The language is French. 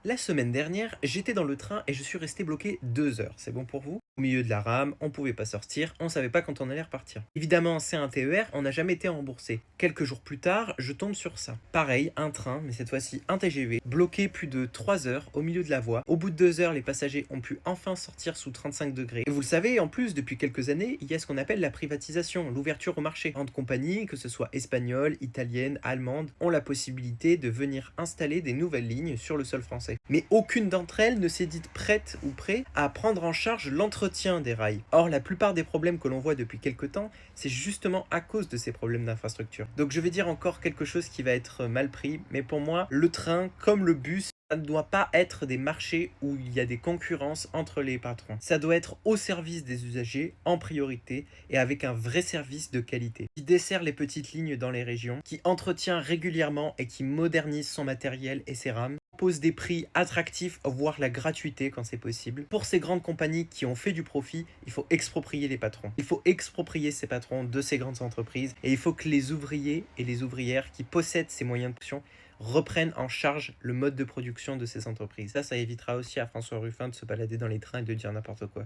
La semaine dernière, j'étais dans le train et je suis resté bloqué 2 heures. C'est bon pour vous? Au milieu de la rame, on pouvait pas sortir, on savait pas quand on allait repartir. Évidemment, c'est un TER, on n'a jamais été remboursé. Quelques jours plus tard, je tombe sur ça. Pareil, un train, mais cette fois-ci un TGV, bloqué plus de 3 heures au milieu de la voie. Au bout de 2 heures, les passagers ont pu enfin sortir sous 35 degrés. Et vous le savez, en plus, depuis quelques années, il y a ce qu'on appelle la privatisation, l'ouverture au marché. Grandes compagnies, que ce soit espagnoles, italiennes, allemandes, ont la possibilité de venir installer des nouvelles lignes sur le sol français. Mais aucune d'entre elles ne s'est dite prête ou prêt à prendre en charge l'entretien des rails. Or, la plupart des problèmes que l'on voit depuis quelques temps, c'est justement à cause de ces problèmes d'infrastructure. Donc je vais dire encore quelque chose qui va être mal pris, mais pour moi, le train, comme le bus, ça ne doit pas être des marchés où il y a des concurrences entre les patrons. Ça doit être au service des usagers en priorité et avec un vrai service de qualité qui dessert les petites lignes dans les régions, qui entretient régulièrement et qui modernise son matériel et ses rames, pose des prix attractifs, voire la gratuité quand c'est possible. Pour ces grandes compagnies qui ont fait du profit, il faut exproprier les patrons. Il faut exproprier ces patrons de ces grandes entreprises et il faut que les ouvriers et les ouvrières qui possèdent ces moyens de production reprennent en charge le mode de production de ces entreprises. Ça évitera aussi à François Ruffin de se balader dans les trains et de dire n'importe quoi.